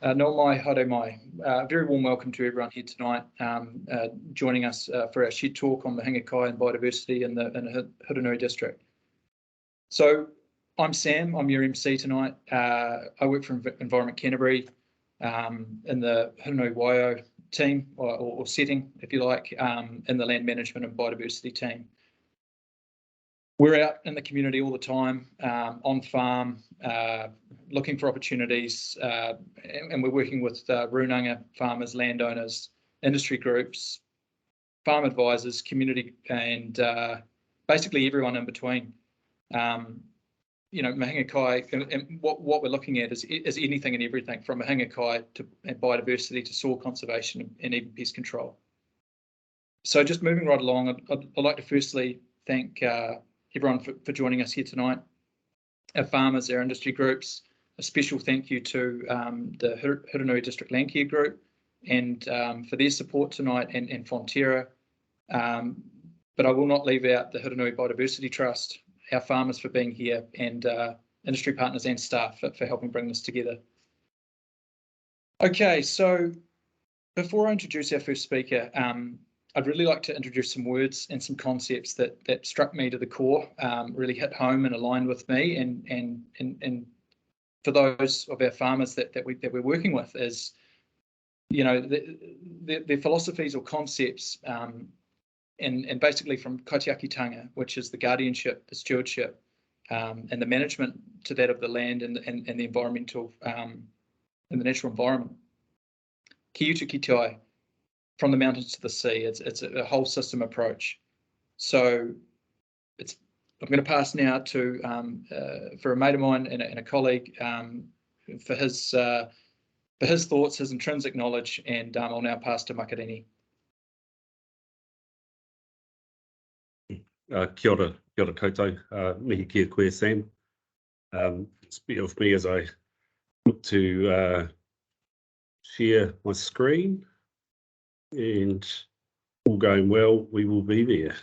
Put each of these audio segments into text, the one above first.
No mai, haere mai. Very warm welcome to everyone here tonight, joining us for our shed talk on Mahinga Kai and biodiversity in the Hurunui district. So I'm Sam, I'm your MC tonight. I work for Environment Canterbury in the Hurunui Waiau team, or setting, if you like, in the land management and biodiversity team. We're out in the community all the time, on farm, looking for opportunities, and we're working with Runanga farmers, landowners, industry groups, farm advisors, community, and basically everyone in between. You know, Mahinga Kai, and what we're looking at is anything and everything from Mahinga Kai to biodiversity to soil conservation and even pest control. So just moving right along, I'd like to firstly thank everyone for joining us here tonight, our farmers, our industry groups. A special thank you to the Hurunui District Landcare Group and for their support tonight, and Fonterra. But I will not leave out the Hurunui Biodiversity Trust, our farmers for being here, and industry partners and staff for helping bring this together. Okay, so before I introduce our first speaker, I'd really like to introduce some words and some concepts that struck me to the core, really hit home and aligned with me, and for those of our farmers that we're working with, is, you know, their philosophies or concepts, and basically from kaitiakitanga, which is the guardianship, the stewardship, and the management to that of the land and the environmental and the natural environment. Ki utu ki tai, from the mountains to the sea. It's a whole system approach. So I'm going to pass now to for a mate of mine and a colleague for his thoughts, his intrinsic knowledge, and I'll now pass to Makarini. Kia ora koutou, mihi kia koe Sam. Bear with me as I look to share my screen, and all going well, we will be there.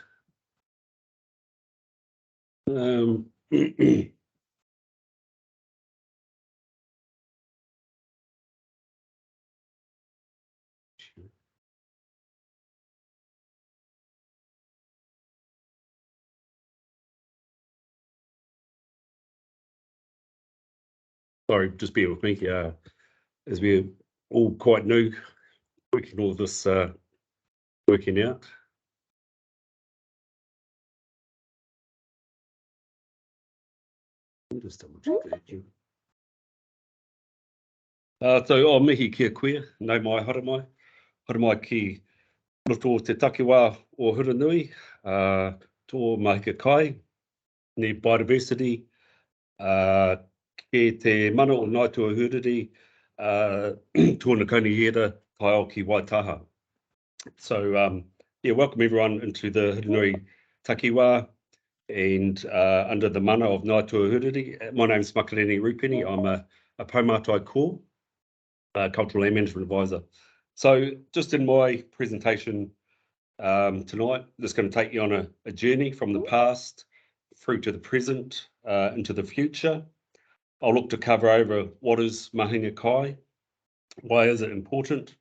Sorry, just bear with me, as we're all quite new, working all this, working out. I'll just double check that. So, mihi kia koe, no mai, haere mai. Haere mai ki roto te takiwā o Hurunui, tō Mahinga Kai, ne biodiversity, ke te mana o Ngātua Huriri, tōna kauniera kai o ki Waitaha. So, yeah, welcome everyone into the Hurunui takiwā, and under the mana of Ngātua Huriri. My name is Makarini Rupene. I'm a Pou Mātai Kō, Cultural Land Management Advisor. So just in my presentation tonight, just going to take you on a journey from the past through to the present, into the future. I'll look to cover over what is Mahinga Kai, why is it important,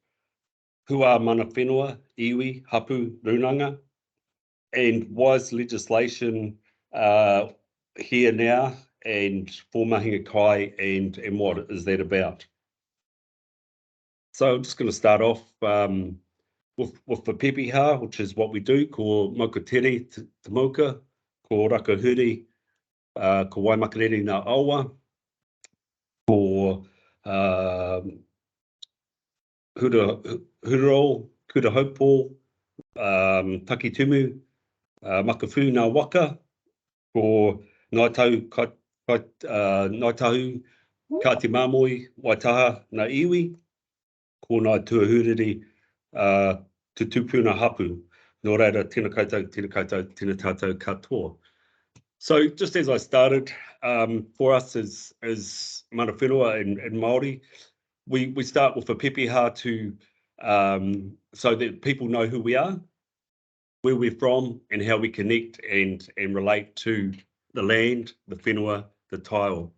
who are mana whenua, iwi, hapu, runanga, and why is legislation here now and for Mahinga Kai, and what is that about? So I'm just going to start off with the pepeha, which is what we do, ko maukatere te mauka, ko rakahuri, ko waimakariri ngā aua, ko huriro, kura haupo, takitumu, makawhu ngā waka, ko ngā tahu ka te mamoi, Waitaha ngā iwi, ko ngā tuahuriri, te tupuna hapu, nō reira tēnā koutou, tēnā tātou katoa. So just as I started, for us as mana whenua and Māori, we start with a pepeha to so that people know who we are, where we're from, and how we connect and relate to the land, the whenua, the taiao.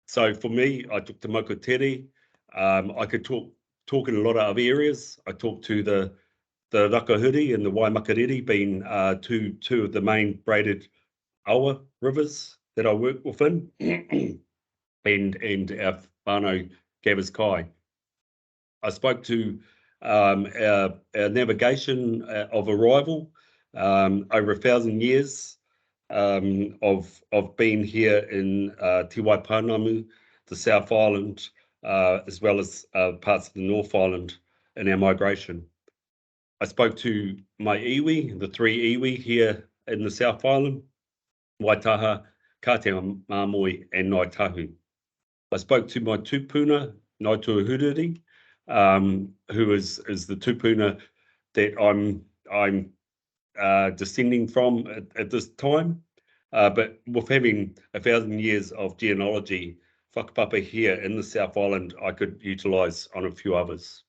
So for me, I took te maukatere, I could talk in a lot of other areas. I talked to the Rakahuri and the Waimakariri being two of the main braided awa rivers that I work within, and our whānau Gavers Kai. I spoke to our navigation of arrival over 1,000 years of being here in Te Waipounamu, the South Island, as well as parts of the North Island in our migration. I spoke to my iwi, the 3 iwi here in the South Island, Waitaha, Kātea Māmoe and Ngaitahu. I spoke to my tupuna, Ngāitua Hururi, who is the tupuna that I'm descending from at this time. But with having 1,000 years of genealogy whakapapa here in the South Island, I could utilise on a few others.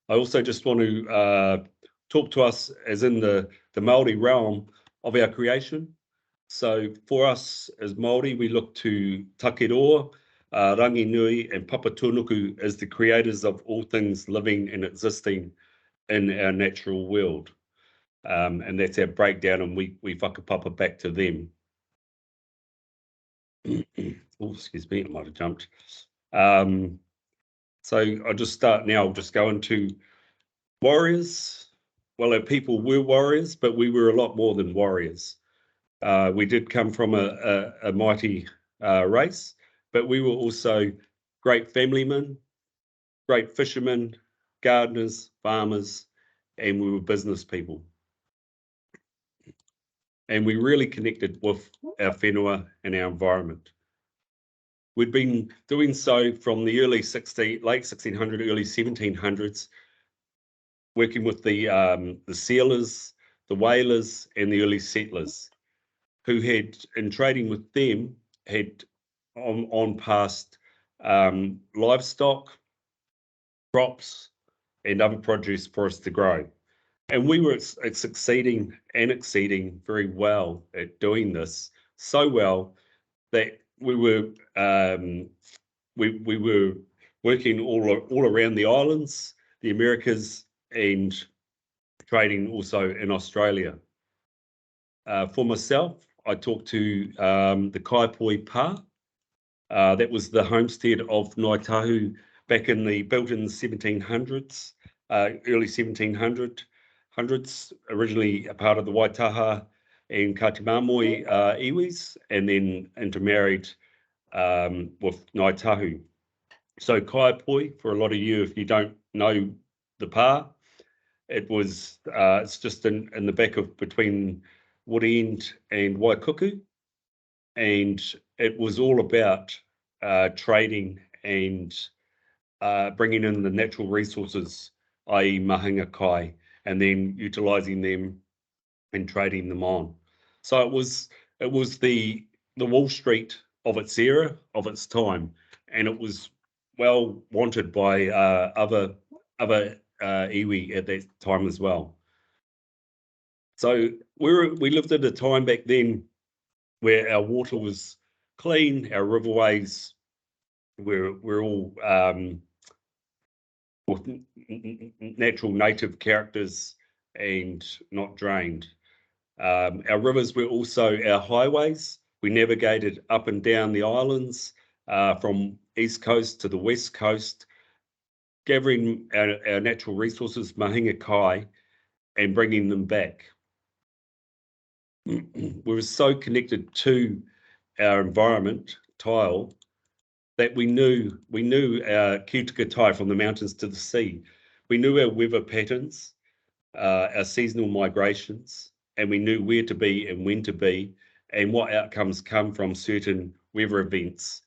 I also just want to talk to us as in the Māori realm of our creation. So for us as Māori, we look to Takiroa, Ranginui and Papatūnuku as the creators of all things living and existing in our natural world. And that's our breakdown, and we whakapapa back to them. Oh, excuse me, I might have jumped. So I'll just start now. I'll just go into warriors. Well, our people were warriors, but we were a lot more than warriors. We did come from a mighty race, but we were also great family men, great fishermen, gardeners, farmers, and we were business people. And we really connected with our whenua and our environment. We'd been doing so from the late 1600s, early 1700s, working with the sealers, the whalers, and the early settlers, who had, in trading with them, had on past livestock, crops, and other produce for us to grow. And we were succeeding and exceeding very well at doing this, so well that we were working all around the islands, the Americas, and trading also in Australia. For myself, I talked to the Kaipoi Pā. That was the homestead of Ngaitahu built in the 1700s, early 1700s, originally a part of the Waitaha and Kātea Māmoe iwis, and then intermarried with Ngaitahu. So Kaipoi, for a lot of you, if you don't know the Pā, it's just in the back of between Woodend and Waikuku, and it was all about trading and bringing in the natural resources, i.e. Mahinga kai, and then utilising them and trading them on. So it was the Wall Street of its era, of its time, and it was well wanted by other iwi at that time as well. So we lived at a time back then where our water was clean, our riverways were all with natural native characters and not drained. Our rivers were also our highways. We navigated up and down the islands from east coast to the west coast, gathering our natural resources, Mahinga kai, and bringing them back. We were so connected to our environment, tile, that we knew our Kitukatai from the mountains to the sea. We knew our weather patterns, our seasonal migrations, and we knew where to be and when to be, and what outcomes come from certain weather events,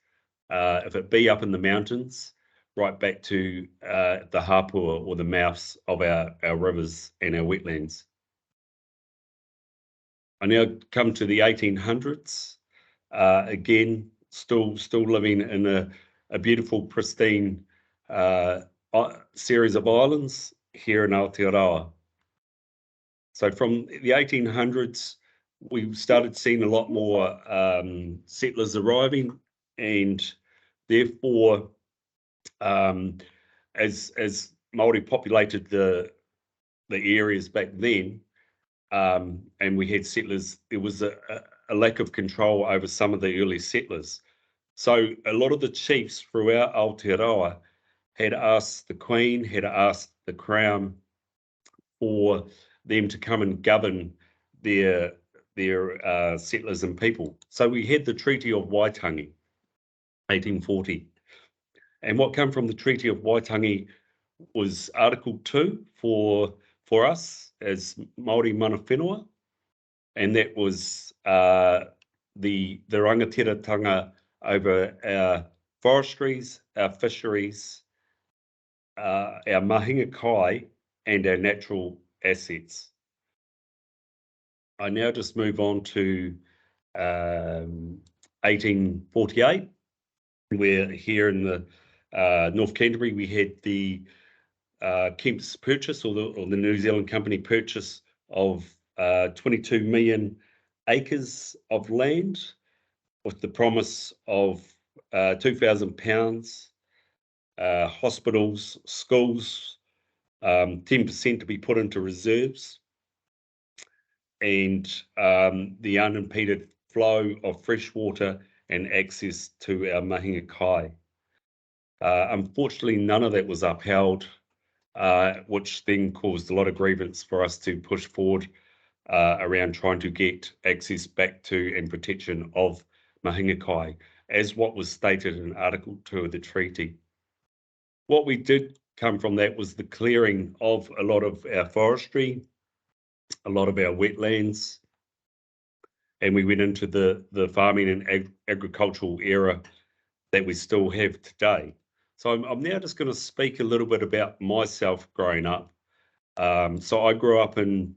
if it be up in the mountains, right back to the hapua or the mouths of our rivers and our wetlands. I now come to the 1800s, again, still living in a beautiful, pristine series of islands here in Aotearoa. So from the 1800s, we started seeing a lot more settlers arriving, and therefore As Māori populated the areas back then, and we had settlers, there was a lack of control over some of the early settlers. So a lot of the chiefs throughout Aotearoa had asked the Queen, had asked the Crown for them to come and govern their settlers and people. So we had the Treaty of Waitangi, 1840. And what came from the Treaty of Waitangi was Article 2 for us as Māori mana whenua, and that was the rangatiratanga over our forestries, our fisheries, our mahinga kai, and our natural assets. I now just move on to 1848. We're here in the North Canterbury. We had the Kemp's purchase, or the New Zealand company purchase of 22 million acres of land, with the promise of £2,000, hospitals, schools, 10% to be put into reserves, and the unimpeded flow of fresh water and access to our mahinga kai. Unfortunately, none of that was upheld, which then caused a lot of grievance for us to push forward around trying to get access back to and protection of mahinga kai, as what was stated in Article 2 of the treaty. What we did come from that was the clearing of a lot of our forestry, a lot of our wetlands, and we went into the farming and agricultural era that we still have today. So I'm now just going to speak a little bit about myself growing up. So I grew up in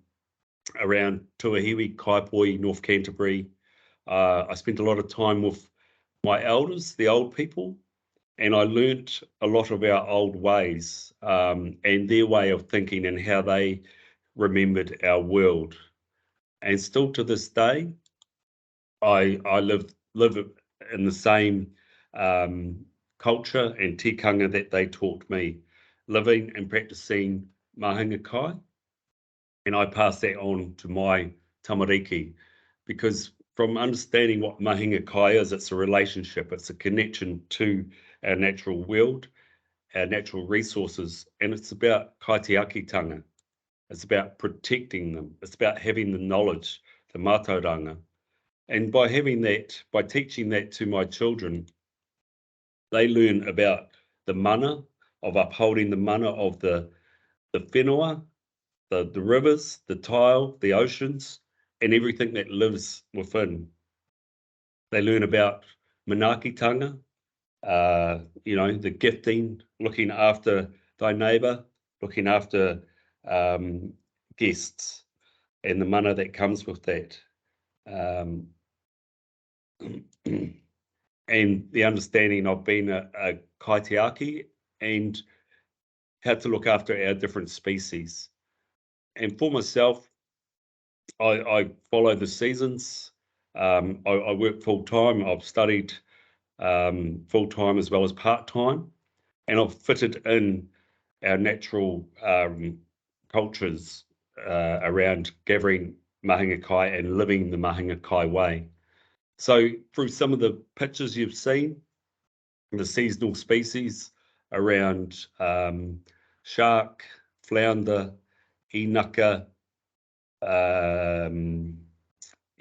around Tuahiwi, Kaipoi, North Canterbury. I spent a lot of time with my elders, the old people, and I learnt a lot of our old ways and their way of thinking and how they remembered our world. And still to this day, I live in the same culture and tikanga that they taught me, living and practicing mahinga kai, and I pass that on to my tamariki, because from understanding what mahinga kai is, it's a relationship, it's a connection to our natural world, our natural resources, and it's about kaitiakitanga. It's about protecting them. It's about having the knowledge, the mātauranga. And by having that, by teaching that to my children, they learn about the mana, of upholding the mana of the whenua, the rivers, the tile, the oceans, and everything that lives within. They learn about manaakitanga, the gifting, looking after thy neighbour, looking after guests, and the mana that comes with that. And the understanding of being a kaitiaki and how to look after our different species. And for myself, I follow the seasons. I work full-time. I've studied full-time as well as part-time, and I've fitted in our natural cultures around gathering mahinga kai and living the mahinga kai way. So through some of the pictures you've seen, the seasonal species around shark, flounder, inaka,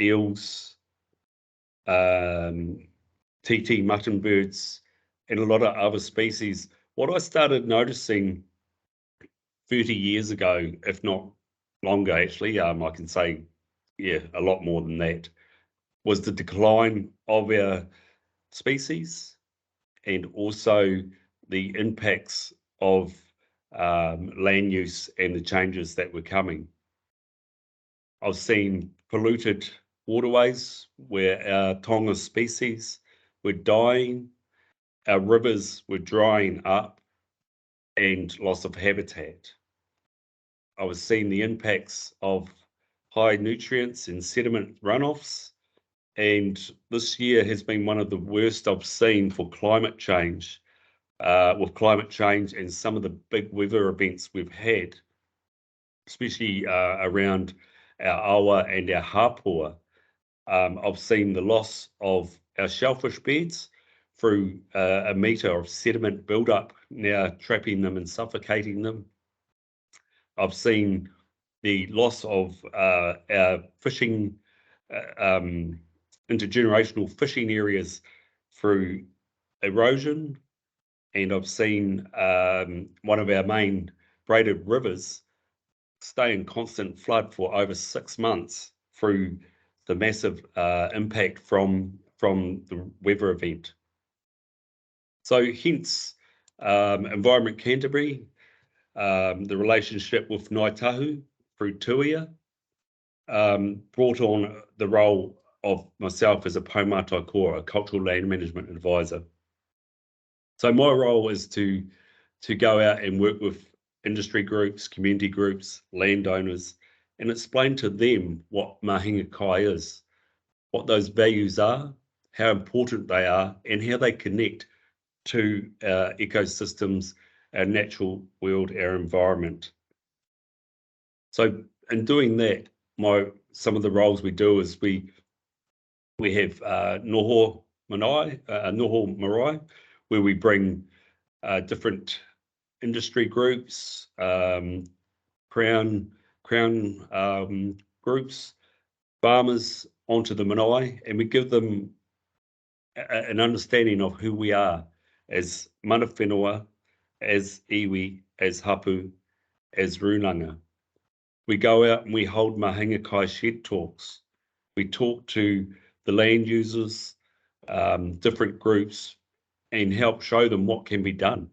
eels, titi mutton birds, and a lot of other species, what I started noticing 30 years ago, if not longer actually, I can say, a lot more than that, was the decline of our species and also the impacts of land use and the changes that were coming. I've seen polluted waterways where our tonga species were dying, our rivers were drying up, and loss of habitat. I was seeing the impacts of high nutrients and sediment runoffs, and this year has been one of the worst I've seen for climate change, with climate change and some of the big weather events we've had, especially around our awa and our hapua. I've seen the loss of our shellfish beds through a metre of sediment buildup, now trapping them and suffocating them. I've seen the loss of our fishing, intergenerational fishing areas through erosion, and I've seen one of our main braided rivers stay in constant flood for over 6 months through the massive impact from the weather event. So hence Environment Canterbury, the relationship with Ngāi Tahu through Tuia, brought on the role of myself as a Pou Mātai Kō, a cultural land management advisor. So my role is to go out and work with industry groups, community groups, landowners, and explain to them what Mahinga Kai is, what those values are, how important they are, and how they connect to our ecosystems, our natural world, our environment. So in doing that, some of the roles we do is we have noho marae, where we bring different industry groups, crown groups, farmers onto the marae, and we give them an understanding of who we are as mana whenua, as iwi, as hapu, as runanga. We go out and we hold Mahinga Kai shed talks. We talk to the land users, different groups, and help show them what can be done.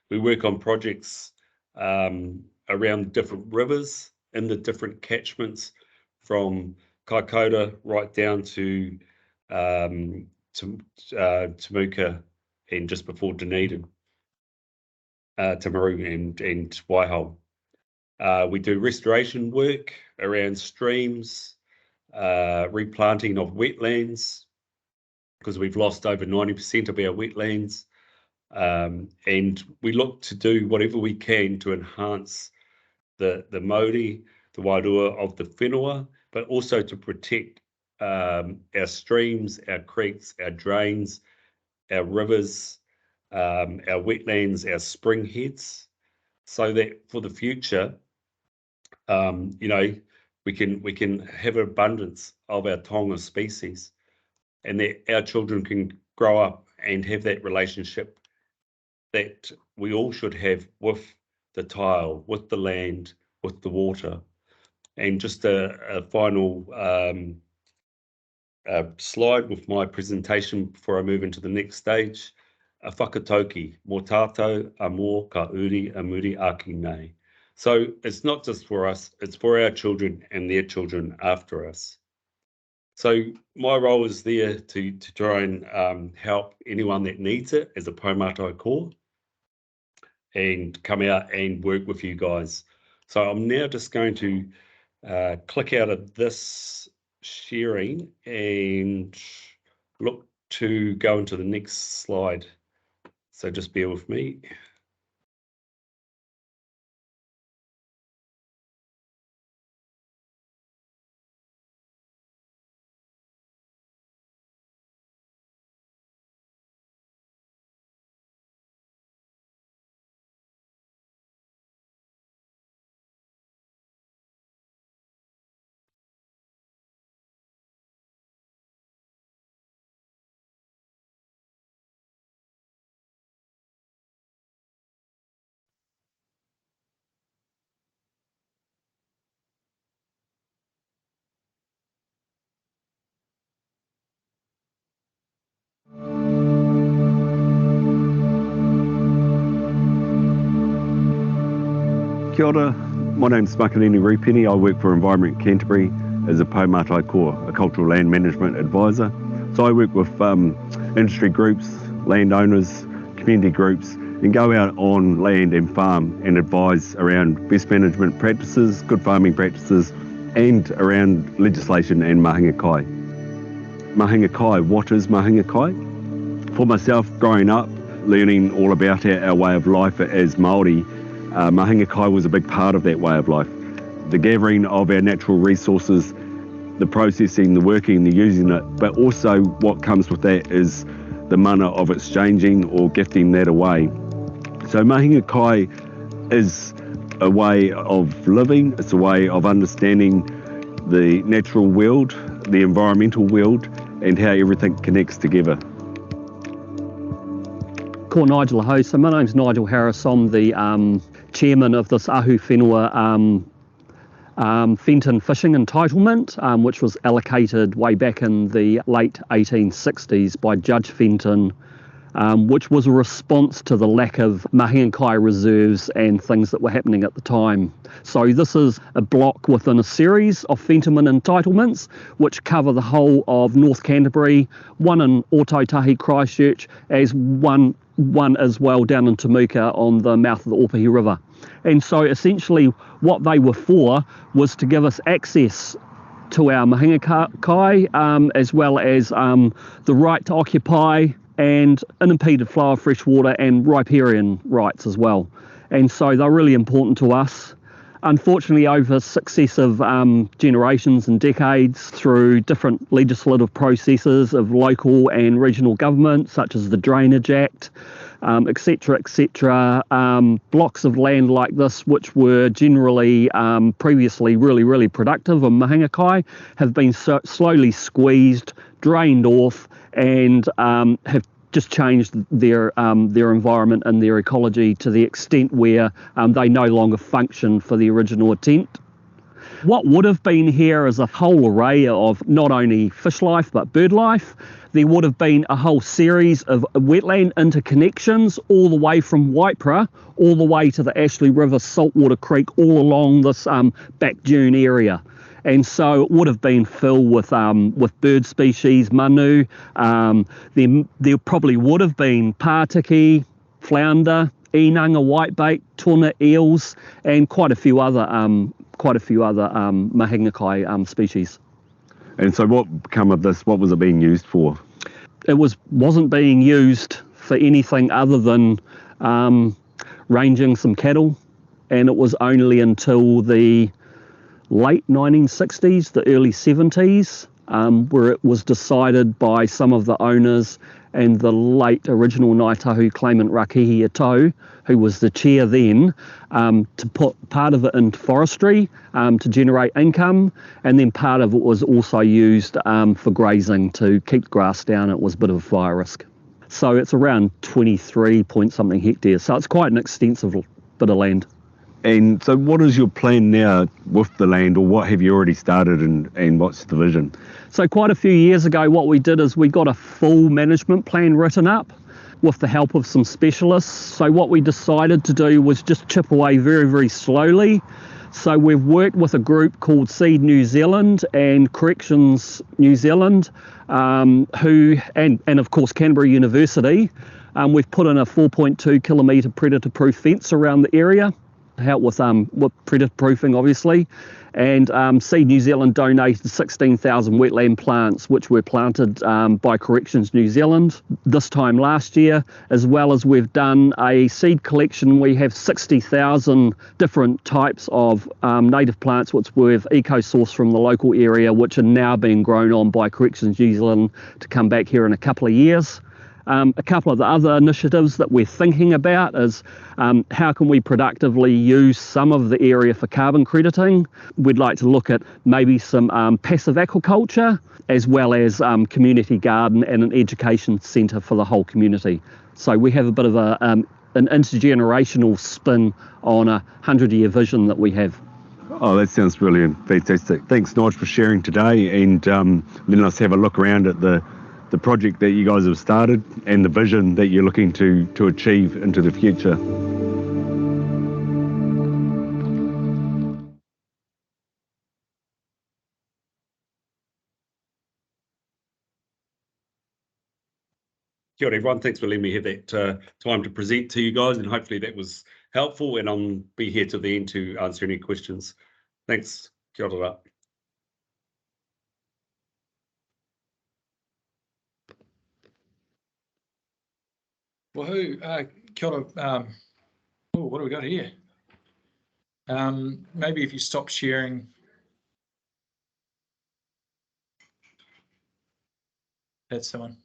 We work on projects around different rivers in the different catchments, from Kaikoura right down to Temuka and just before Dunedin, Timaru and Waiho. We do restoration work around streams, replanting of wetlands, because we've lost over 90% of our wetlands. And we look to do whatever we can to enhance the mauri, the wairua of the whenua, but also to protect our streams, our creeks, our drains, our rivers, our wetlands, our spring heads, so that for the future, we can have an abundance of our tonga species, and that our children can grow up and have that relationship that we all should have with the tile, with the land, with the water. And just a final slide with my presentation before I move into the next stage. A whakatauki, mō tātou a mō ka uri a muri aki nei. So it's not just for us, it's for our children and their children after us. So my role is there to try and help anyone that needs it as a Pou Mātai Kō, and come out and work with you guys. So I'm now just going to click out of this sharing and look to go into the next slide. So just bear with me. Kia ora, my name's Makarini Rupene. I work for Environment Canterbury as a Pou Mātai Kō, a cultural land management advisor. So I work with industry groups, landowners, community groups, and go out on land and farm and advise around best management practices, good farming practices, and around legislation and Mahinga Kai. Mahinga Kai, what is Mahinga Kai? For myself, growing up, learning all about our way of life as Māori, Mahinga Kai was a big part of that way of life. The gathering of our natural resources, the processing, the working, the using it, but also what comes with that is the mana of exchanging or gifting that away. So Mahinga Kai is a way of living, it's a way of understanding the natural world, the environmental world, and how everything connects together. Ko Nigel Aho. So my name's Nigel Harris. I'm the chairman of this Ahu Whenua Fenton fishing entitlement, which was allocated way back in the late 1860s by Judge Fenton, which was a response to the lack of Mahinga Kai reserves and things that were happening at the time. So this is a block within a series of Fentonman entitlements which cover the whole of North Canterbury, one in Ōtautahi Christchurch, as one as well down in Temuka on the mouth of the Ōpahi River. And so essentially what they were for was to give us access to our Mahinga Kai, as well as the right to occupy and unimpeded flow of fresh water and riparian rights as well. And so they're really important to us. Unfortunately, over successive generations and decades, through different legislative processes of local and regional government, such as the Drainage Act, etc., blocks of land like this, which were generally previously really productive in Mahinga Kai, have been slowly squeezed, drained off, and have just changed their environment and their ecology to the extent where they no longer function for the original intent. What would have been here is a whole array of not only fish life but bird life. There would have been a whole series of wetland interconnections all the way from Waipara all the way to the Ashley River, Saltwater Creek, all along this back dune area. And so it would have been filled with bird species, manu. There probably would have been pātiki, flounder, inanga, whitebait, tuna, eels, and quite a few other Mahinga Kai species. And so what became of this? What was it being used for? It wasn't being used for anything other than ranging some cattle, and it was only until the late 1960s, the early 70s, where it was decided by some of the owners and the late original Ngāi Tahu claimant Rakihi Atau, who was the chair then, to put part of it into forestry to generate income, and then part of it was also used for grazing to keep the grass down. It was a bit of a fire risk. So it's around 23 point something hectares, so it's quite an extensive bit of land. And so what is your plan now with the land, or what have you already started, and what's the vision? So quite a few years ago, what we did is we got a full management plan written up with the help of some specialists. So what we decided to do was just chip away very slowly. So we've worked with a group called Seed New Zealand and Corrections New Zealand, who and of course Canterbury University. We've put in a 4.2 kilometre predator-proof fence around the area, help with predator proofing obviously, and Seed New Zealand donated 16,000 wetland plants which were planted by Corrections New Zealand this time last year, as well as we've done a seed collection. We have 60,000 different types of native plants which we've eco-sourced from the local area, which are now being grown on by Corrections New Zealand to come back here in a couple of years. A couple of the other initiatives that we're thinking about is how can we productively use some of the area for carbon crediting. We'd like to look at maybe some passive aquaculture, as well as community garden and an education centre for the whole community. So we have a bit of an intergenerational spin on a 100-year vision that we have. Oh, that sounds brilliant. Fantastic. Thanks, Nigel, for sharing today and letting us have a look around at the project that you guys have started and the vision that you're looking to achieve into the future. Kia ora everyone, thanks for letting me have that time to present to you guys, and hopefully that was helpful, and I'll be here till the end to answer any questions. Thanks. Kia ora. Woohoo! Kia ora. Oh, what do we got here? Maybe if you stop sharing. That's the one.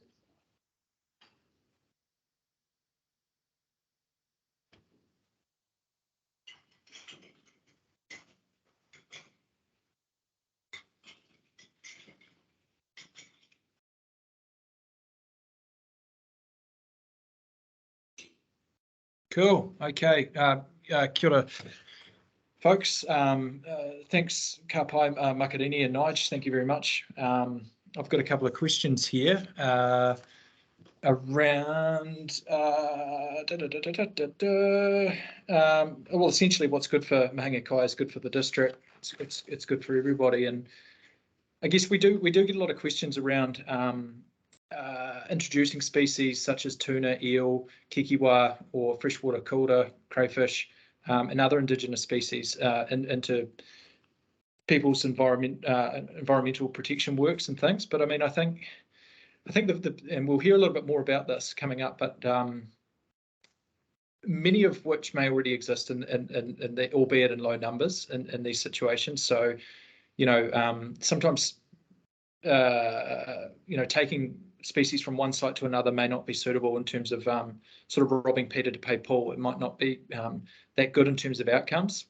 Cool. Okay. Kia ora, folks. Thanks, ka pai, Makarini and Nige. Thank you very much. I've got a couple of questions here around. Well, essentially, what's good for Mahinga Kai is good for the district. It's good for everybody, and I guess we do get a lot of questions around introducing species such as tuna, eel, kikiwa, or freshwater cooler, crayfish, and other indigenous species into people's environmental protection works and things. But I mean, I think and we'll hear a little bit more about this coming up, but many of which may already exist in albeit in low numbers in these situations. So, sometimes taking species from one site to another may not be suitable in terms of sort of robbing Peter to pay Paul. It might not be that good in terms of outcomes.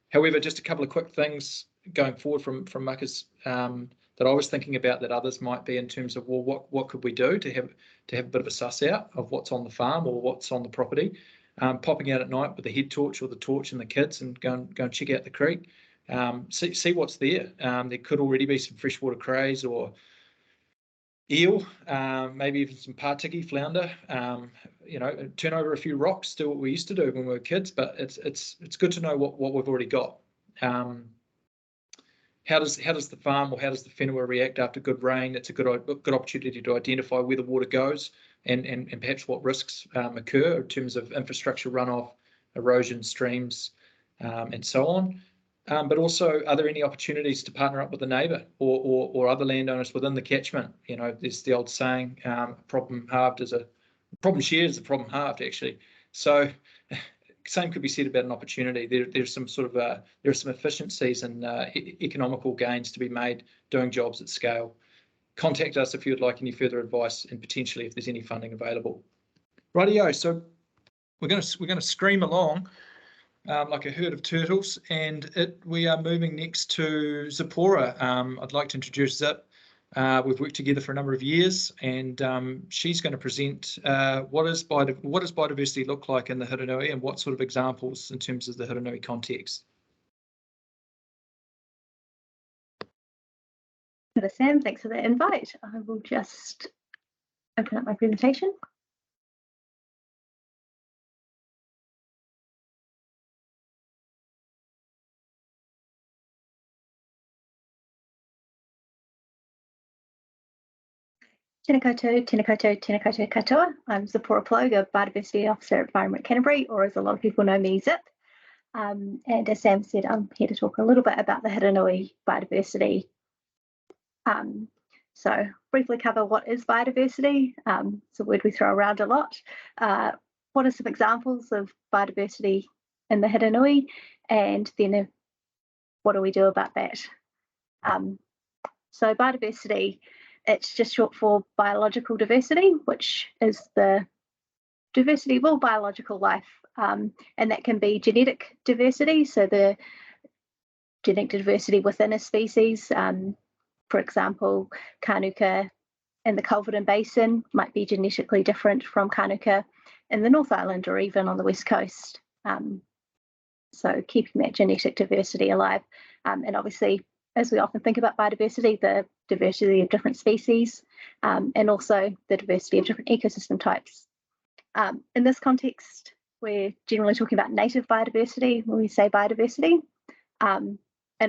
However, just a couple of quick things going forward from Maka's that I was thinking about that others might be in terms of, well, what could we do to have a bit of a suss out of what's on the farm or what's on the property. Popping out at night with the head torch or the torch and the kids and go and check out the creek. See what's there. There could already be some freshwater crays or eel, maybe even some partiki, flounder. Turn over a few rocks, do what we used to do when we were kids. But it's good to know what we've already got. How does the farm or how does the whenua react after good rain? It's a good opportunity to identify where the water goes and perhaps what risks occur in terms of infrastructure runoff, erosion, streams, and so on. But also, are there any opportunities to partner up with a neighbour or other landowners within the catchment? There's the old saying, problem shared is a problem halved, actually. So same could be said about an opportunity. There's some there are some efficiencies and economical gains to be made doing jobs at scale. Contact us if you'd like any further advice and potentially if there's any funding available. Rightio, so we're going to scream along like a herd of turtles, and we are moving next to Zipporah. I'd like to introduce Zip. We've worked together for a number of years, and she's going to present what does biodiversity look like in the Hurunui and what sort of examples in terms of the Hurunui context. Hello, Sam. Thanks for the invite. I will just open up my presentation. Tēnā koutou, tēnā koutou, tēnā koutou katoa. I'm Zipporah Ploeg, a Biodiversity Officer at Environment Canterbury, or as a lot of people know me, Zip. And as Sam said, I'm here to talk a little bit about the Hurunui biodiversity. So briefly cover what is biodiversity. It's a word we throw around a lot. What are some examples of biodiversity in the Hurunui, and then what do we do about that? So biodiversity, it's just short for biological diversity, which is the diversity of all biological life. And that can be genetic diversity, so the genetic diversity within a species. For example, kānuka in the Culverden Basin might be genetically different from kānuka in the North Island or even on the West Coast. So keeping that genetic diversity alive. And obviously, as we often think about biodiversity, the diversity of different species and also the diversity of different ecosystem types. In this context, we're generally talking about native biodiversity when we say biodiversity, and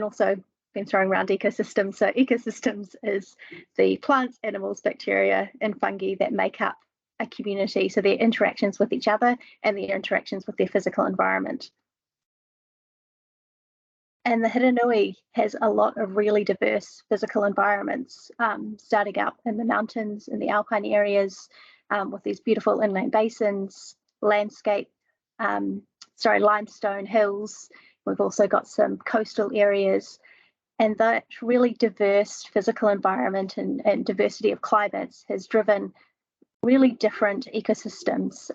also been throwing around ecosystems. So ecosystems is the plants, animals, bacteria, and fungi that make up a community. So their interactions with each other and their interactions with their physical environment. And the Hurunui has a lot of really diverse physical environments, starting up in the mountains, in the alpine areas, with these beautiful inland basins, limestone hills. We've also got some coastal areas, and that really diverse physical environment and diversity of climates has driven really different ecosystems,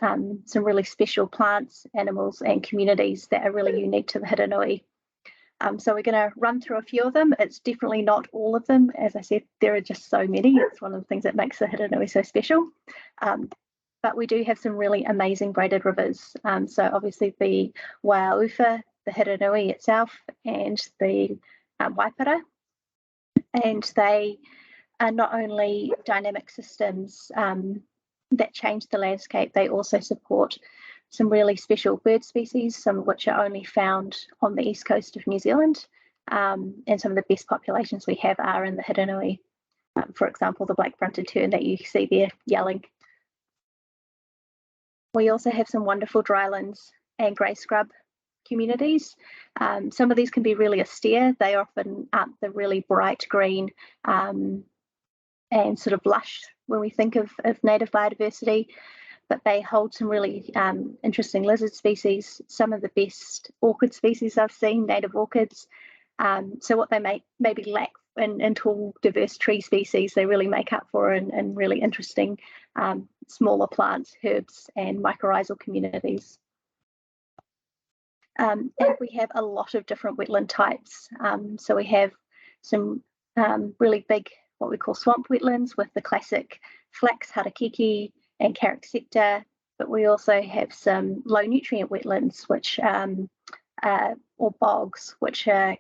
some really special plants, animals and communities that are really unique to the Hurunui. So we're going to run through a few of them. It's definitely not all of them. As I said, there are just so many. It's one of the things that makes the Hurunui so special. But we do have some really amazing braided rivers. So obviously the Waiau Uwha, the Hurunui itself, and the Waipara. And they are not only dynamic systems that change the landscape, they also support some really special bird species, some of which are only found on the east coast of New Zealand. And some of the best populations we have are in the Hurunui. For example, the black-fronted tern that you see there yelling. We also have some wonderful drylands and grey scrub communities. Some of these can be really austere. They often aren't the really bright green and sort of lush when we think of native biodiversity, but they hold some really interesting lizard species, some of the best orchid species I've seen, native orchids. So what they maybe lack in tall, diverse tree species, they really make up for in really interesting smaller plants, herbs, and mycorrhizal communities. And we have a lot of different wetland types. So we have some really big, what we call swamp wetlands with the classic flax, harakeke, and carrick septa, but we also have some low nutrient wetlands, which or bogs, which are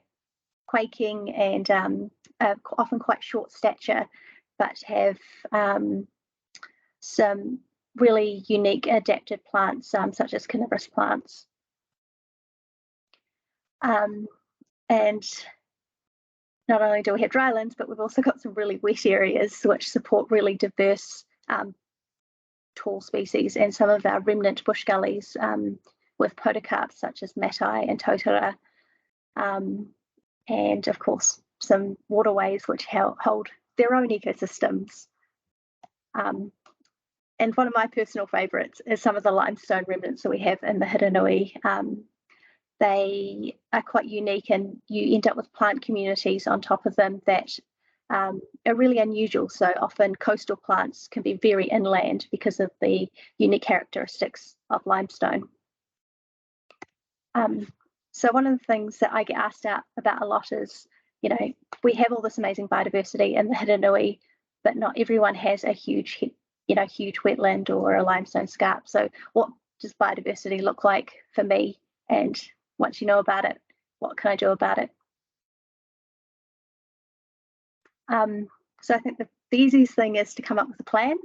quaking and often quite short stature, but have some really unique adapted plants, such as carnivorous plants. And not only do we have drylands, but we've also got some really wet areas which support really diverse tall species, and some of our remnant bush gullies with podocarps such as matai and totara, and of course some waterways which hold their own ecosystems. And one of my personal favourites is some of the limestone remnants that we have in the Hurunui. They are quite unique, and you end up with plant communities on top of them that are really unusual. So often coastal plants can be very inland because of the unique characteristics of limestone. So one of the things that I get asked about a lot is, you know, we have all this amazing biodiversity in the Hurunui, but not everyone has a huge wetland or a limestone scarp. So what does biodiversity look like for me? And once you know about it, what can I do about it? So I think the easiest thing is to come up with a plan,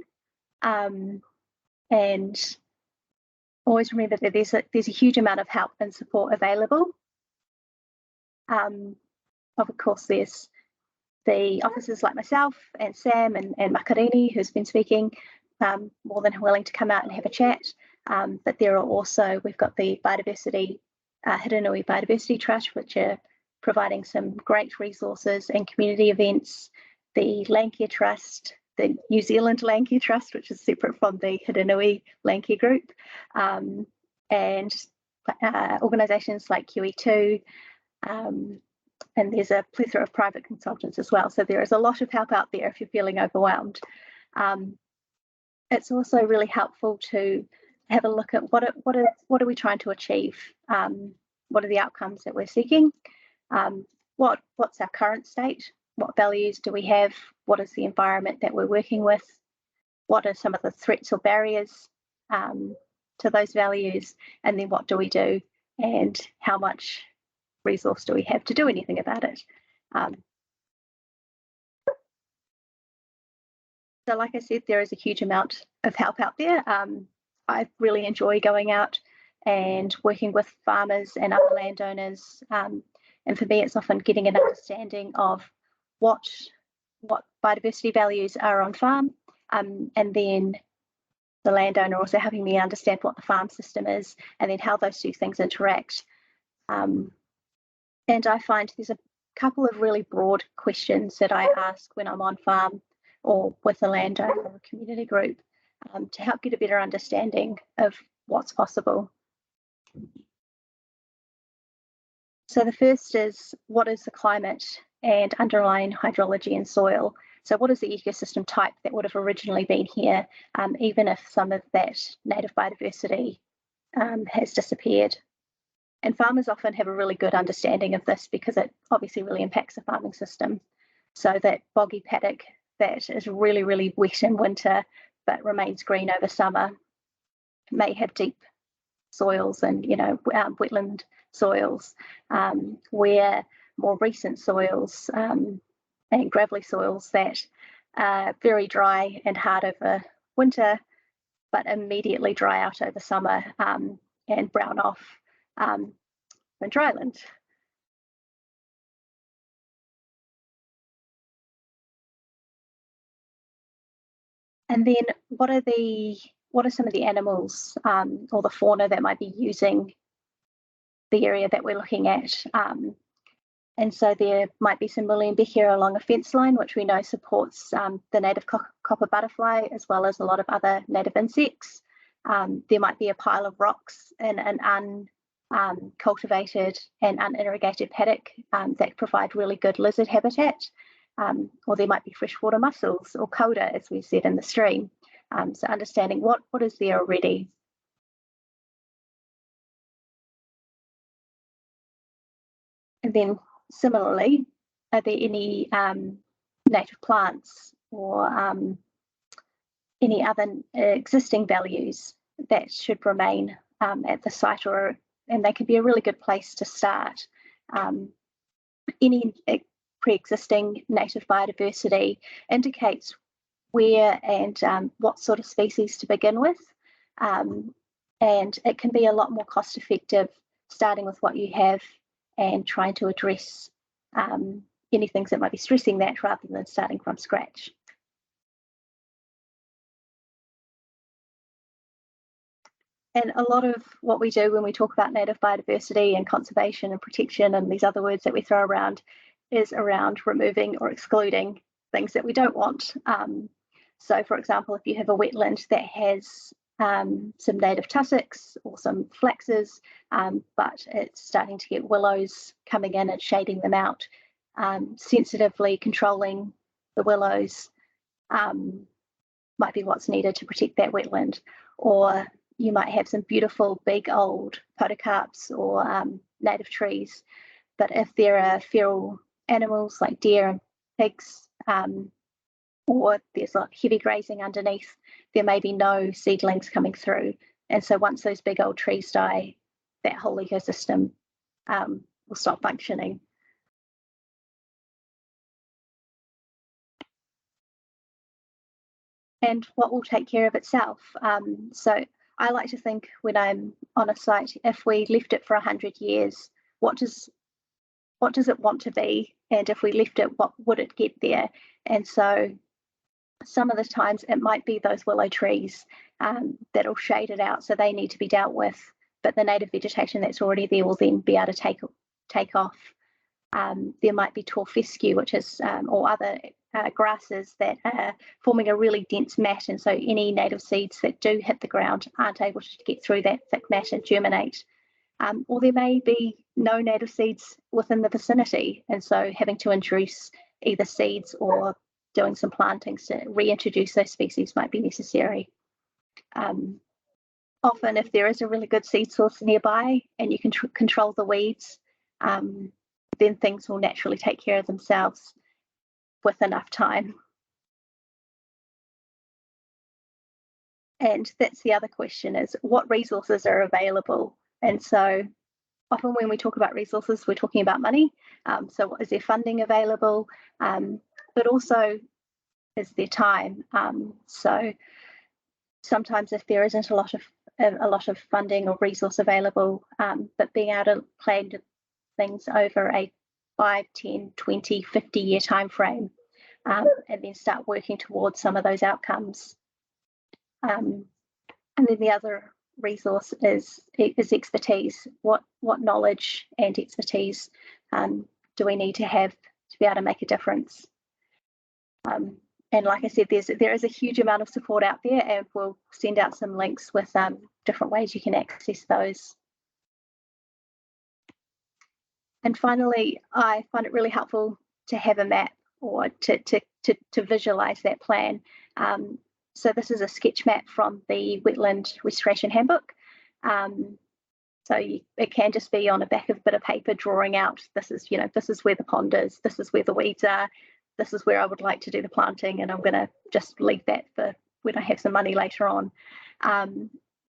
and always remember that there's a huge amount of help and support available. Of course, there's the officers like myself and Sam and Makarini, who's been speaking, more than willing to come out and have a chat. But there are also, we've got the Biodiversity, Hurunui Biodiversity Trust, which are providing some great resources and community events. The Landcare Trust, the New Zealand Landcare Trust, which is separate from the Hurunui Landcare Group, and organisations like QE2, and there's a plethora of private consultants as well. So there is a lot of help out there if you're feeling overwhelmed. It's also really helpful to have a look at what are we trying to achieve? What are the outcomes that we're seeking? What's our current state? What values do we have? What is the environment that we're working with? What are some of the threats or barriers to those values? And then what do we do? And how much resource do we have to do anything about it? So like I said, there is a huge amount of help out there. I really enjoy going out and working with farmers and other landowners. And for me, it's often getting an understanding of what biodiversity values are on farm, and then the landowner also helping me understand what the farm system is, and then how those two things interact. And I find there's a couple of really broad questions that I ask when I'm on farm or with a landowner or a community group. to help get a better understanding of what's possible. So the first is, what is the climate and underlying hydrology and soil? So what is the ecosystem type that would have originally been here, even if some of that native biodiversity has disappeared? And farmers often have a really good understanding of this because it obviously really impacts the farming system. So that boggy paddock that is really, really wet in winter but remains green over summer may have deep soils and, wetland soils, where more recent soils and gravelly soils that are very dry and hard over winter but immediately dry out over summer and brown off in dryland. And then what are some of the animals or the fauna that might be using the area that we're looking at? And so there might be some Mullienbecher along a fence line, which we know supports the native copper butterfly, as well as a lot of other native insects. There might be a pile of rocks in an uncultivated and unirrigated paddock that provide really good lizard habitat. Or there might be freshwater mussels or coda, as we said, in the stream. So understanding what is there already. And then similarly, are there any native plants or any other existing values that should remain at the site, and they could be a really good place to start. Any pre-existing native biodiversity indicates where and what sort of species to begin with, and it can be a lot more cost effective starting with what you have and trying to address any things that might be stressing that rather than starting from scratch. And a lot of what we do when we talk about native biodiversity and conservation and protection and these other words that we throw around is around removing or excluding things that we don't want. So for example, if you have a wetland that has some native tussocks or some flaxes, but it's starting to get willows coming in and shading them out, sensitively controlling the willows might be what's needed to protect that wetland. Or you might have some beautiful big old podocarps or native trees, but if there are feral animals like deer and pigs, or there's like heavy grazing underneath, there may be no seedlings coming through. And so once those big old trees die, that whole ecosystem will stop functioning. And what will take care of itself? So I like to think when I'm on a site, if we left it for 100 years, what does it want to be? And if we left it, what would it get there? And so some of the times it might be those willow trees that'll shade it out, so they need to be dealt with, but the native vegetation that's already there will then be able to take off. There might be tall fescue, which is or other grasses that are forming a really dense mat, and so any native seeds that do hit the ground aren't able to get through that thick mat and germinate. Or there may be no native seeds within the vicinity, and so having to introduce either seeds or doing some plantings to reintroduce those species might be necessary. Often if there is a really good seed source nearby and you can control the weeds, then things will naturally take care of themselves with enough time. And that's the other question, is what resources are available? And so often when we talk about resources, we're talking about money. So is there funding available? But also is there time? So sometimes if there isn't a lot of funding or resource available, but being able to plan things over a 5, 10, 20, 50 year time frame, and then start working towards some of those outcomes. And then the other resource is expertise. What knowledge and expertise do we need to have to be able to make a difference? like I said, there is a huge amount of support out there, and we'll send out some links with different ways you can access those. And finally, I find it really helpful to have a map or to visualise that plan. So this is a sketch map from the Wetland Restoration Handbook. So it can just be on a back of a bit of paper drawing out, this is where the pond is, this is where the weeds are, this is where I would like to do the planting, and I'm going to just leave that for when I have some money later on. I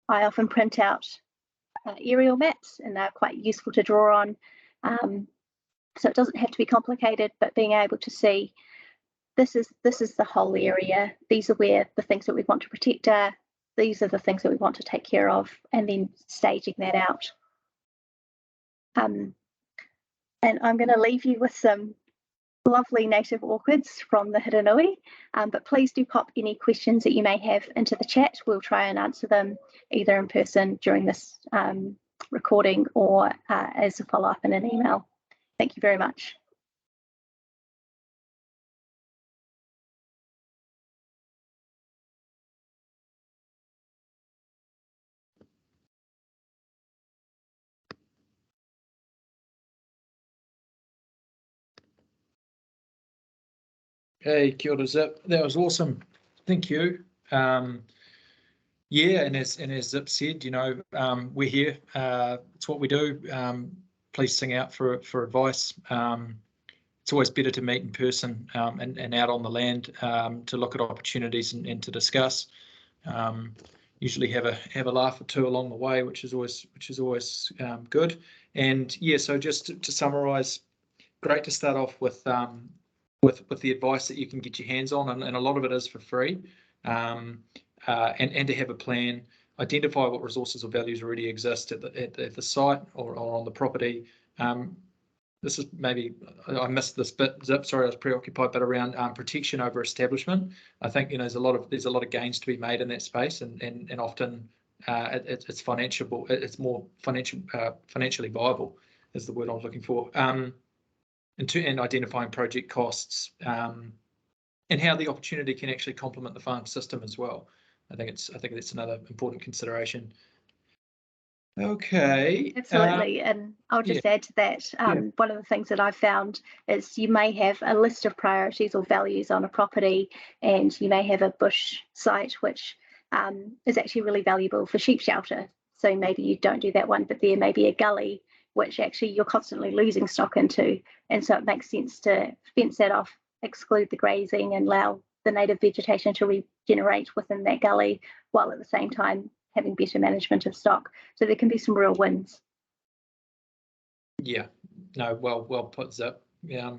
often print out aerial maps, and they're quite useful to draw on. So it doesn't have to be complicated, but being able to see this is the whole area. These are where the things that we want to protect are. These are the things that we want to take care of, and then staging that out. And I'm going to leave you with some lovely native orchids from the Hurunui, but please do pop any questions that you may have into the chat. We'll try and answer them either in person during this recording or as a follow-up in an email. Thank you very much. Hey, kia ora, Zip. That was awesome. Thank you. Yeah, and as Zip said, we're here. It's what we do. Please sing out for advice. It's always better to meet in person and out on the land to look at opportunities and to discuss. Usually have a laugh or two along the way, which is always good. And yeah, so just to summarise, great to start off with the advice that you can get your hands on, and a lot of it is for free, and to have a plan, identify what resources or values already exist at the site or on the property. This is maybe, I missed this bit, Zip, sorry, I was preoccupied, but around protection over establishment. I think there's a lot of gains to be made in that space, and often it's financiable. It's more financially viable is the word I was looking for. And identifying project costs and how the opportunity can actually complement the farm system as well. I think that's another important consideration. Okay. Absolutely, and I'll just add to that. One of the things that I've found is you may have a list of priorities or values on a property, and you may have a bush site which is actually really valuable for sheep shelter. So maybe you don't do that one, but there may be a gully which actually you're constantly losing stock into, and so it makes sense to fence that off, exclude the grazing, and allow the native vegetation to regenerate within that gully, while at the same time having better management of stock. So there can be some real wins. Yeah, no, well put, Zip. Yeah,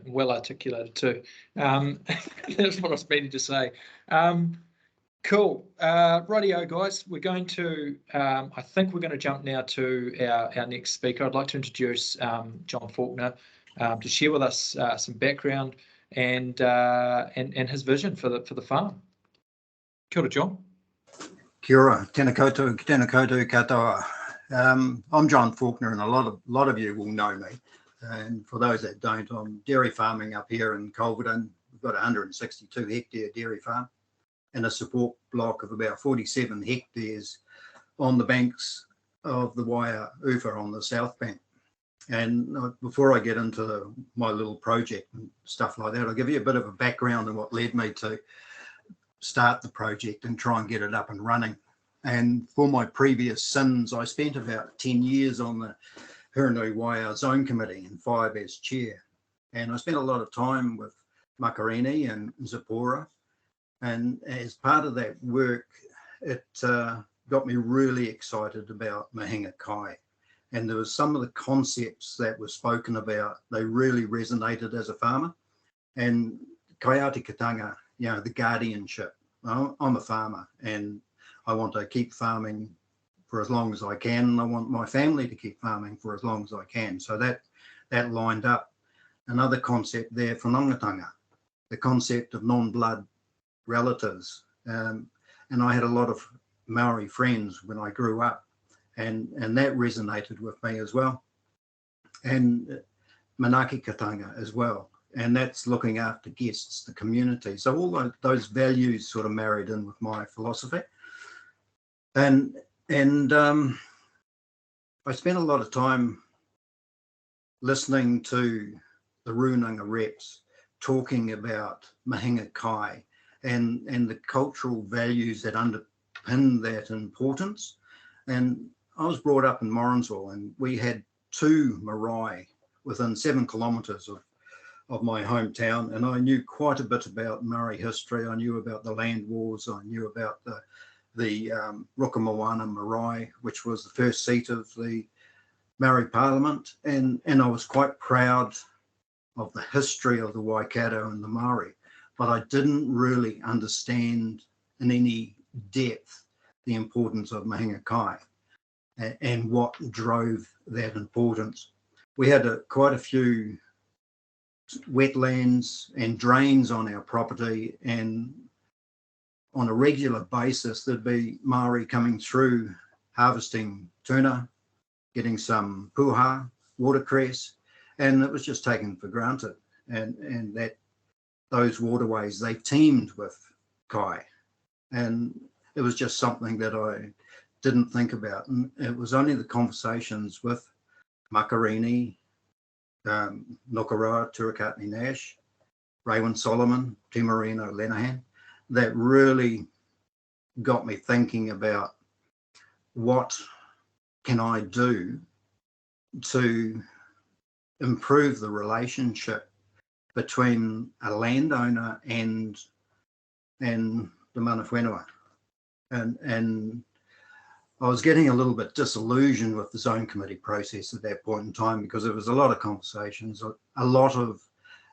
well articulated too. That's what I was meaning to say. Cool. Rightio, guys. We're going to, I think we're going to jump now to our next speaker. I'd like to introduce John Faulkner to share with us some background and his vision for the farm. Kia ora, John. Kia ora, tēnā koutou katoa. I'm John Faulkner, and a lot of you will know me. And for those that don't, I'm dairy farming up here in Culverton. We've got a 162 hectare dairy farm and a support block of about 47 hectares on the banks of the Waiau Uwha on the south bank. And before I get into my little project and stuff like that, I'll give you a bit of a background on what led me to start the project and try and get it up and running. And for my previous sins, I spent about 10 years on the Hurunui Waiau Zone Committee and 5 as chair. And I spent a lot of time with Makarini and Zipporah. And as part of that work, it got me really excited about Mahinga Kai. And there was some of the concepts that were spoken about, they really resonated as a farmer. And kaiatikatanga, the guardianship. I'm a farmer and I want to keep farming for as long as I can. And I want my family to keep farming for as long as I can. So that lined up. Another concept there, whanangatanga, the concept of non-blood relatives. And I had a lot of Maori friends when I grew up, and that resonated with me as well. And manaakitanga as well. and that's looking after guests, the community. So all those values sort of married in with my philosophy. And I spent a lot of time listening to the Runanga reps talking about Mahinga Kai and the cultural values that underpin that importance. And I was brought up in Morrinsville, and we had 2 marae within 7 kilometres of my hometown, and I knew quite a bit about Maori history. I knew about the land wars. I knew about the Rukumoana marae, which was the first seat of the Maori Parliament, and I was quite proud of the history of the Waikato and the Maori, but I didn't really understand in any depth the importance of Mahinga Kai and what drove that importance. We had quite a few wetlands and drains on our property, and on a regular basis there'd be Maori coming through harvesting tuna, getting some puha, watercress, and it was just taken for granted. And that those waterways, they teemed with kai, and it was just something that I didn't think about. And it was only the conversations with Makarini, Nokaroa, Turakatni Nash, Raywin Solomon, Timarino Lenahan, that really got me thinking about what can I do to improve the relationship between a landowner and the mana whenua. And I was getting a little bit disillusioned with the zone committee process at that point in time, because there was a lot of conversations, a lot of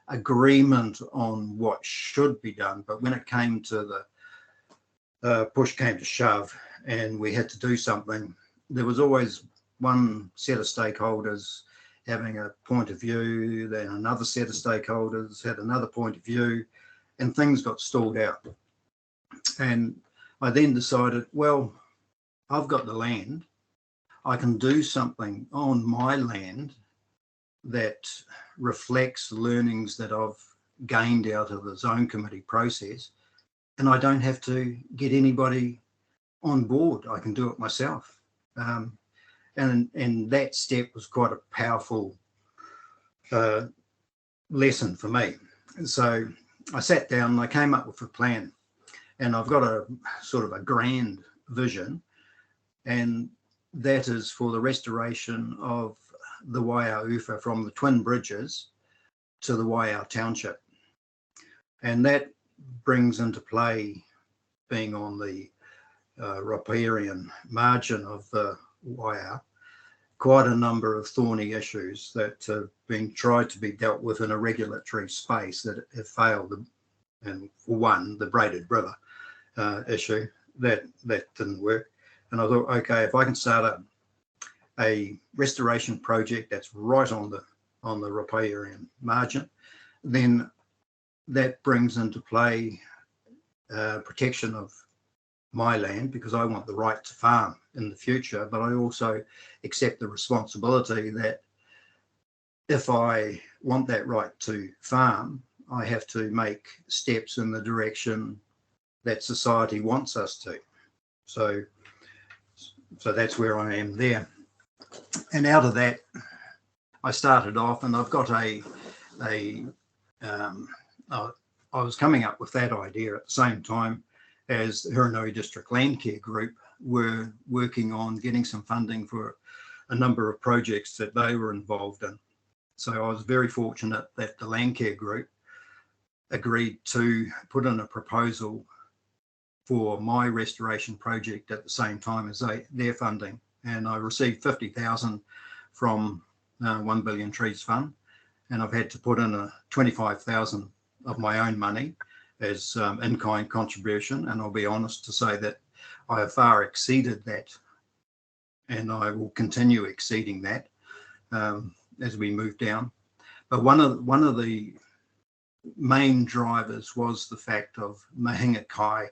agreement on what should be done, but when it came to the push came to shove and we had to do something, there was always one set of stakeholders having a point of view, then another set of stakeholders had another point of view, and things got stalled out. And I then decided, well, I've got the land, I can do something on my land that reflects the learnings that I've gained out of the zone committee process, and I don't have to get anybody on board. I can do it myself. And that step was quite a powerful lesson for me. So I sat down and I came up with a plan, and I've got a sort of a grand vision, and that is for the restoration of the Waiau Uwha from the Twin Bridges to the Waiau Township. And that brings into play being on the riparian margin of the Waiau, quite a number of thorny issues that have been tried to be dealt with in a regulatory space that have failed. And for one, the braided river issue, that didn't work. And I thought, okay, if I can start a restoration project that's right on the riparian margin, then that brings into play protection of my land, because I want the right to farm in the future, but I also accept the responsibility that if I want that right to farm, I have to make steps in the direction that society wants us to. So that's where I am there. And out of that, I started off, and I've got I was coming up with that idea at the same time as the Hurunui District Land Care Group were working on getting some funding for a number of projects that they were involved in. So I was very fortunate that the Land Care Group agreed to put in a proposal for my restoration project at the same time as their funding. And I received 50,000 from 1 Billion Trees Fund, and I've had to put in 25,000 of my own money as in-kind contribution. And I'll be honest to say that I have far exceeded that, and I will continue exceeding that as we move down. But one of the main drivers was the fact of Mahinga Kai,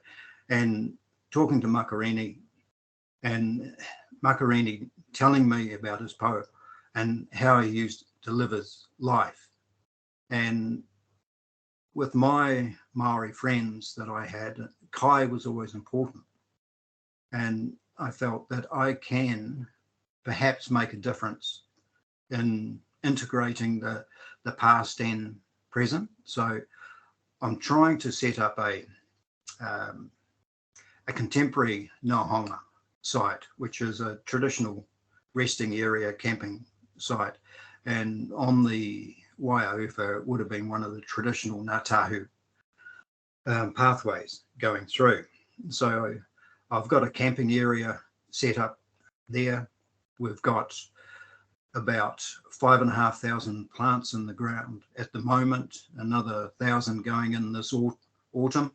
and talking to Makarini, and Makarini telling me about his po and how he used to live his life. And with my Maori friends that I had, kai was always important. And I felt that I can perhaps make a difference in integrating the past and present. So I'm trying to set up a contemporary Nohonga site, which is a traditional resting area camping site. And on the Waiau Uwha, it would have been one of the traditional Ngātahu pathways going through. So I've got a camping area set up there. We've got about 5,500 plants in the ground at the moment, another 1,000 going in this autumn.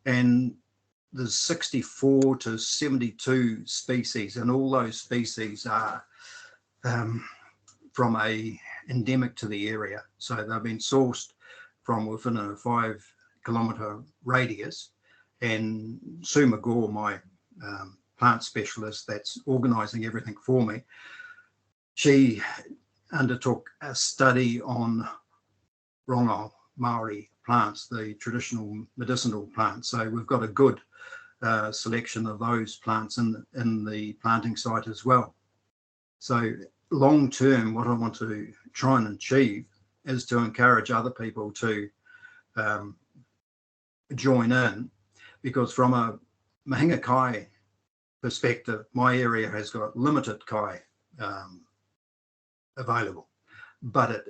And there's 64 to 72 species, and all those species are from a endemic to the area. So they've been sourced from within a 5-kilometre radius. And Sue McGaw, my plant specialist that's organising everything for me, she undertook a study on rongo Maori plants, the traditional medicinal plants. So we've got a good selection of those plants in the planting site as well. So long term, what I want to try and achieve is to encourage other people to join in, because from a Mahinga kai perspective, my area has got limited kai available, but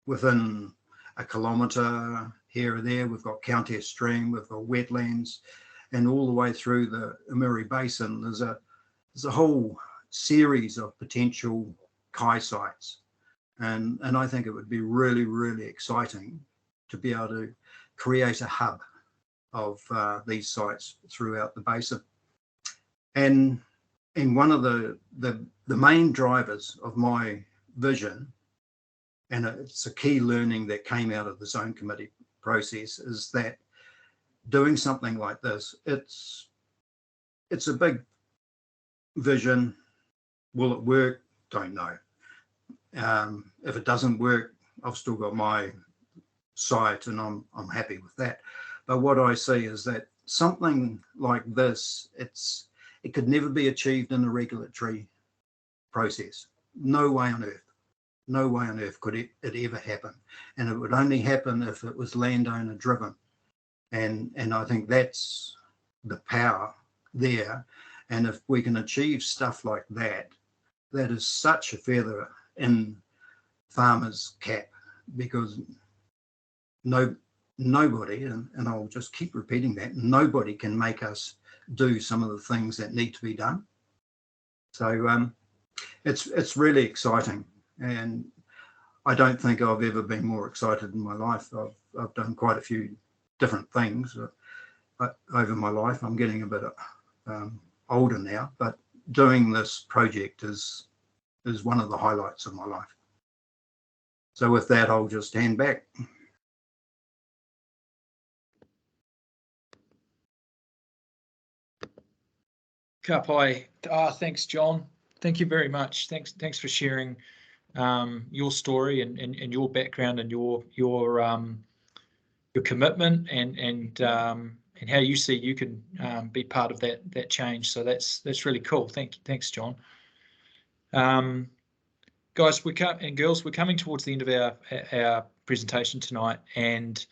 within a kilometre here or there, we've got County Stream, we've got wetlands, and all the way through the Umiri Basin, there's a whole series of potential kai sites. And I think it would be really, really exciting to be able to create a hub of these sites throughout the basin. And one of the main drivers of my vision, and it's a key learning that came out of the zone committee process, is that doing something like this, it's a big vision. Will it work? Don't know. If it doesn't work, I've still got my site and I'm happy with that. But what I see is that something like this, it could never be achieved in a regulatory process. No way on earth. No way on earth could it ever happen. And it would only happen if it was landowner driven. And I think that's the power there. And if we can achieve stuff like that, that is such a feather in farmers' cap, because nobody, and I'll just keep repeating that, nobody can make us do some of the things that need to be done. So it's really exciting, and I don't think I've ever been more excited in my life. I've done quite a few different things over my life. I'm getting a bit older now, but doing this project is one of the highlights of my life. So with that, I'll just hand back. Ka pai. Thanks, John. Thank you very much. Thanks for sharing your story and your background and your commitment and how you see you can be part of that change. So that's really cool. Thanks, John. Guys and girls, we're coming towards the end of our presentation tonight, and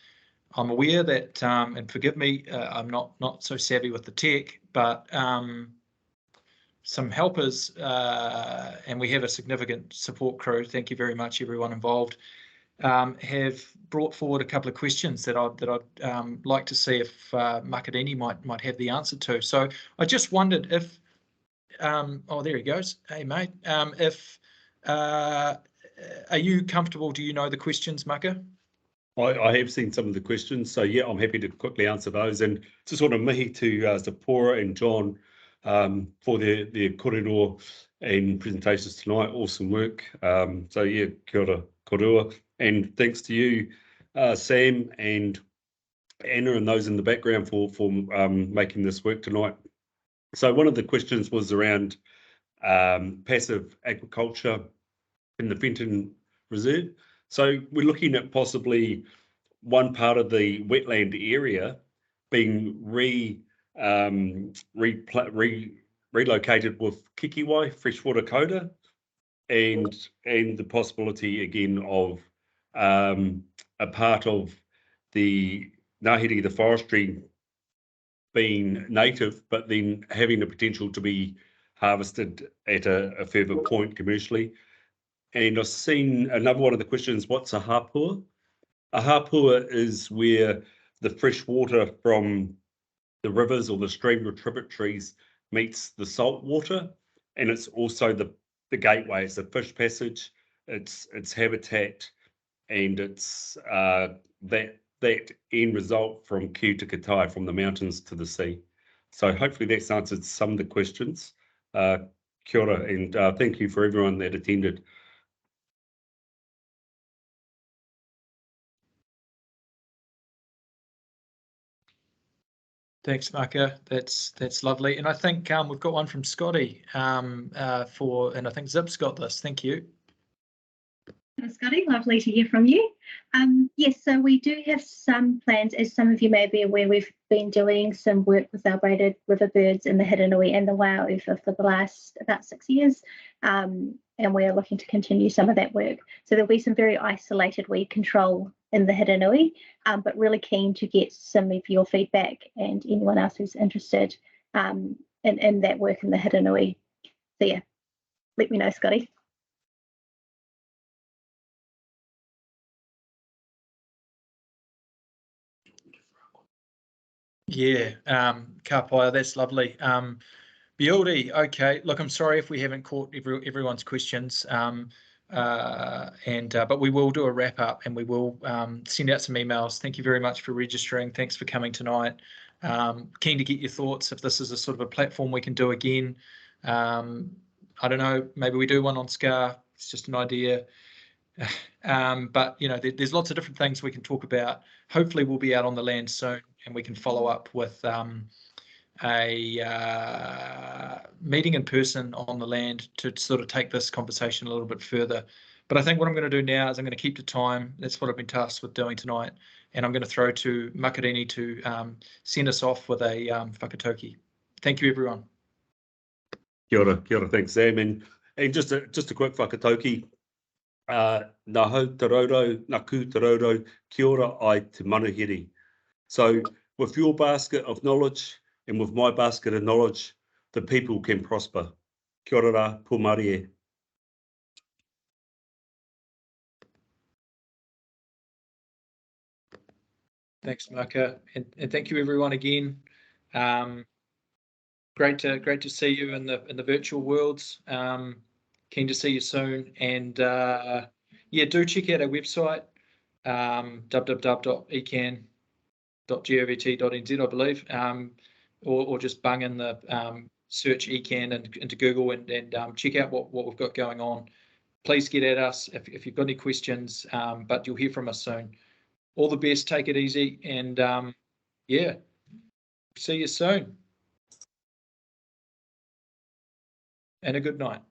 I'm aware that, and forgive me, I'm not so savvy with the tech, but some helpers, and we have a significant support crew. Thank you very much, everyone involved. Have brought forward a couple of questions that I'd like to see if Makarini might have the answer to. So I just wondered if, oh, there he goes. Hey, mate. Are you comfortable? Do you know the questions, Maka? I have seen some of the questions, so yeah, I'm happy to quickly answer those. And just want to mihi to Zipporah and John for their kōrero and presentations tonight. Awesome work. So yeah, kia ora korua. And thanks to you, Sam and Anna and those in the background for making this work tonight. So one of the questions was around passive agriculture in the Fenton Reserve. So we're looking at possibly one part of the wetland area being relocated with kikiwai, freshwater coda, and the possibility again of a part of the ngahere, the forestry, being native, but then having the potential to be harvested at a further point commercially. And I've seen another one of the questions, what's a hapua? A hapua is where the fresh water from the rivers or the stream or tributaries meets the salt water, and it's also the gateway. It's a fish passage, it's habitat, and it's that end result from Kew to Katai, from the mountains to the sea. So hopefully that's answered some of the questions. Kia ora, and thank you for everyone that attended. Thanks, Maka. That's lovely. And I think we've got one from Scotty and I think Zip's got this. Thank you. Scotty, lovely to hear from you. Yes, so we do have some plans, as some of you may be aware. We've been doing some work with our braided river birds in the Hurunui and the Waiau Uwha for the last about 6 years, and we're looking to continue some of that work. So there'll be some very isolated weed control in the Hurunui, but really keen to get some of your feedback and anyone else who's interested in that work in the Hurunui. So yeah, let me know, Scotty. Yeah, Kapaya, that's lovely. Biodi, okay. Look, I'm sorry if we haven't caught everyone's questions, but we will do a wrap up and we will send out some emails. Thank you very much for registering. Thanks for coming tonight. Keen to get your thoughts if this is a sort of a platform we can do again. I don't know, maybe we do one on SCAR. It's just an idea. But you know, there's lots of different things we can talk about. Hopefully we'll be out on the land soon and we can follow up with a meeting in person on the land to sort of take this conversation a little bit further. But I think what I'm going to do now is I'm going to keep to time. That's what I've been tasked with doing tonight. And I'm going to throw to Makarini to send us off with a whakatauki. Thank you, everyone. Kia ora, thanks, Sam. And just a quick whakatauki. Nā hau te raurau, nā ku te raurau, kia ora ai te manuhiri. So with your basket of knowledge and with my basket of knowledge, the people can prosper. Kia ora rā, Pou Mātai Kō. Thanks, Maka, and thank you everyone again. Great to see you in the virtual worlds. Keen to see you soon, and yeah, do check out our website, www.ecan.govt.nz, I believe, or just bung in the search ecan into Google and check out what we've got going on. Please get at us if you've got any questions, but you'll hear from us soon. All the best, take it easy, and yeah, see you soon. And a good night.